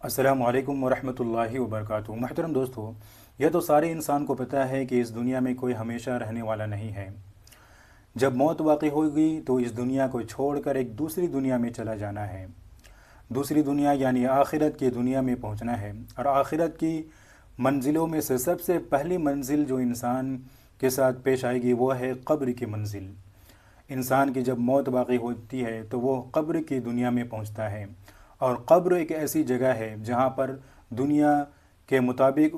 السلام علیکم ورحمۃ اللہ وبرکاتہ۔ محترم دوستو، یہ تو سارے انسان کو پتہ ہے کہ اس دنیا میں کوئی ہمیشہ رہنے والا نہیں ہے۔ جب موت واقع ہوگی تو اس دنیا کو چھوڑ کر ایک دوسری دنیا میں چلا جانا ہے۔ دوسری دنیا یعنی آخرت کی دنیا میں پہنچنا ہے، اور آخرت کی منزلوں میں سے سب سے پہلی منزل جو انسان کے ساتھ پیش آئے گی وہ ہے قبر کی منزل۔ انسان کی جب موت واقع ہوتی ہے تو وہ قبر کی دنیا میں پہنچتا ہے، اور قبر ایک ایسی جگہ ہے جہاں پر دنیا کے مطابق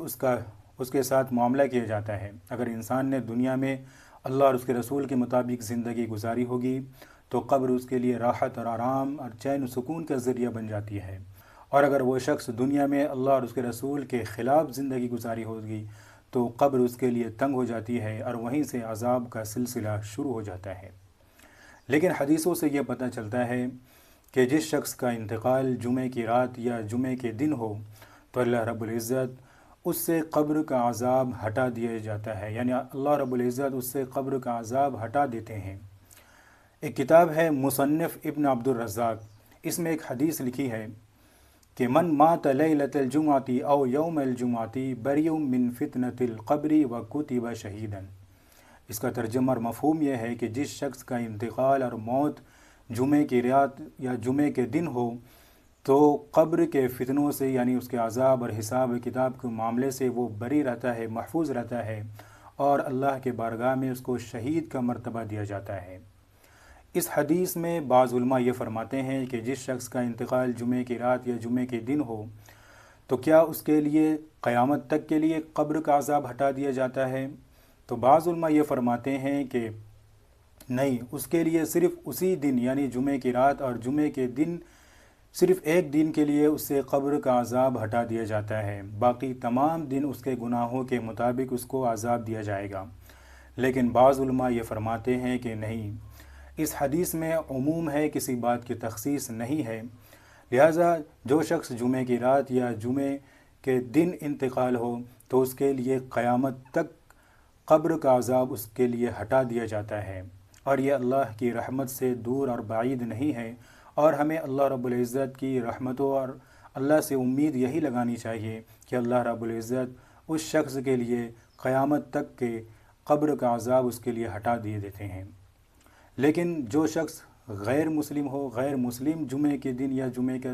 اس کے ساتھ معاملہ کیا جاتا ہے۔ اگر انسان نے دنیا میں اللہ اور اس کے رسول کے مطابق زندگی گزاری ہوگی تو قبر اس کے لیے راحت اور آرام اور چین و سکون کا ذریعہ بن جاتی ہے، اور اگر وہ شخص دنیا میں اللہ اور اس کے رسول کے خلاف زندگی گزاری ہوگی تو قبر اس کے لیے تنگ ہو جاتی ہے، اور وہیں سے عذاب کا سلسلہ شروع ہو جاتا ہے۔ لیکن حدیثوں سے یہ پتہ چلتا ہے کہ جس شخص کا انتقال جمعہ کی رات یا جمعہ کے دن ہو تو اللہ رب العزت اس سے قبر کا عذاب ہٹا دیا جاتا ہے، یعنی اللہ رب العزت اس سے قبر کا عذاب ہٹا دیتے ہیں۔ ایک کتاب ہے مصنف ابن عبد الرزاق، اس میں ایک حدیث لکھی ہے کہ من مات لیلۃ الجمعۃ او یوم الجمعۃ بریء من فتنۃ القبر وکتب شہیدا۔ اس کا ترجمہ اور مفہوم یہ ہے کہ جس شخص کا انتقال اور موت جمعہ کی رات یا جمعہ کے دن ہو تو قبر کے فتنوں سے یعنی اس کے عذاب اور حساب کتاب کے معاملے سے وہ بری رہتا ہے، محفوظ رہتا ہے، اور اللہ کے بارگاہ میں اس کو شہید کا مرتبہ دیا جاتا ہے۔ اس حدیث میں بعض علماء یہ فرماتے ہیں کہ جس شخص کا انتقال جمعہ کی رات یا جمعہ کے دن ہو تو کیا اس کے لیے قیامت تک کے لیے قبر کا عذاب ہٹا دیا جاتا ہے؟ تو بعض علماء یہ فرماتے ہیں کہ نہیں، اس کے لیے صرف اسی دن یعنی جمعہ کی رات اور جمعہ کے دن صرف ایک دن کے لیے اس سے قبر کا عذاب ہٹا دیا جاتا ہے، باقی تمام دن اس کے گناہوں کے مطابق اس کو عذاب دیا جائے گا۔ لیکن بعض علماء یہ فرماتے ہیں کہ نہیں، اس حدیث میں عموم ہے، کسی بات کی تخصیص نہیں ہے، لہٰذا جو شخص جمعہ کی رات یا جمعہ کے دن انتقال ہو تو اس کے لیے قیامت تک قبر کا عذاب اس کے لیے ہٹا دیا جاتا ہے، اور یہ اللہ کی رحمت سے دور اور بعید نہیں ہے، اور ہمیں اللہ رب العزت کی رحمتوں اور اللہ سے امید یہی لگانی چاہیے کہ اللہ رب العزت اس شخص کے لیے قیامت تک کے قبر کا عذاب اس کے لیے ہٹا دیے دیتے ہیں۔ لیکن جو شخص غیر مسلم ہو، غیر مسلم جمعہ کے دن یا جمعہ کے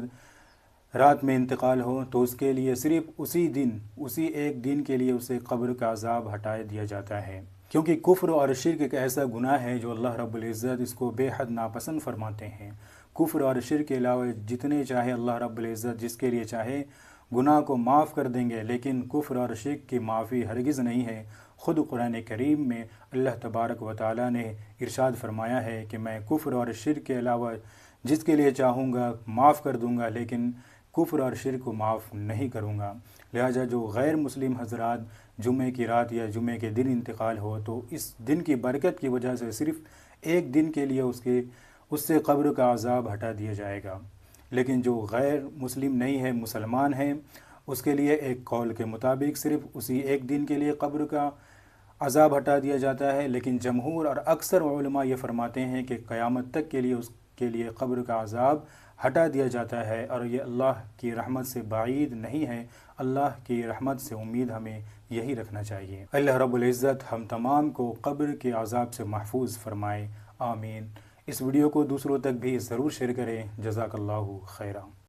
رات میں انتقال ہو تو اس کے لیے صرف اسی ایک دن کے لیے اسے قبر کا عذاب ہٹا دیا جاتا ہے، کیونکہ کفر اور شرک ایک ایسا گناہ ہے جو اللہ رب العزت اس کو بے حد ناپسند فرماتے ہیں۔ کفر اور شرک کے علاوہ جتنے چاہے اللہ رب العزت جس کے لیے چاہے گناہ کو معاف کر دیں گے، لیکن کفر اور شرک کی معافی ہرگز نہیں ہے۔ خود قرآن کریم میں اللہ تبارک و تعالیٰ نے ارشاد فرمایا ہے کہ میں کفر اور شرک کے علاوہ جس کے لیے چاہوں گا معاف کر دوں گا، لیکن کفر اور شرک کو معاف نہیں کروں گا۔ لہٰذا جو غیر مسلم حضرات جمعہ کی رات یا جمعہ کے دن انتقال ہو تو اس دن کی برکت کی وجہ سے صرف ایک دن کے لیے اس سے قبر کا عذاب ہٹا دیا جائے گا۔ لیکن جو غیر مسلم نہیں ہے، مسلمان ہیں، اس کے لیے ایک قول کے مطابق صرف اسی ایک دن کے لیے قبر کا عذاب ہٹا دیا جاتا ہے، لیکن جمہور اور اکثر علماء یہ فرماتے ہیں کہ قیامت تک کے لیے اس کے لیے قبر کا عذاب ہٹا دیا جاتا ہے، اور یہ اللہ کی رحمت سے بعید نہیں ہے۔ اللہ کی رحمت سے امید ہمیں یہی رکھنا چاہیے۔ اللہ رب العزت ہم تمام کو قبر کے عذاب سے محفوظ فرمائے، آمین۔ اس ویڈیو کو دوسروں تک بھی ضرور شیئر کریں۔ جزاک اللہ خیرا۔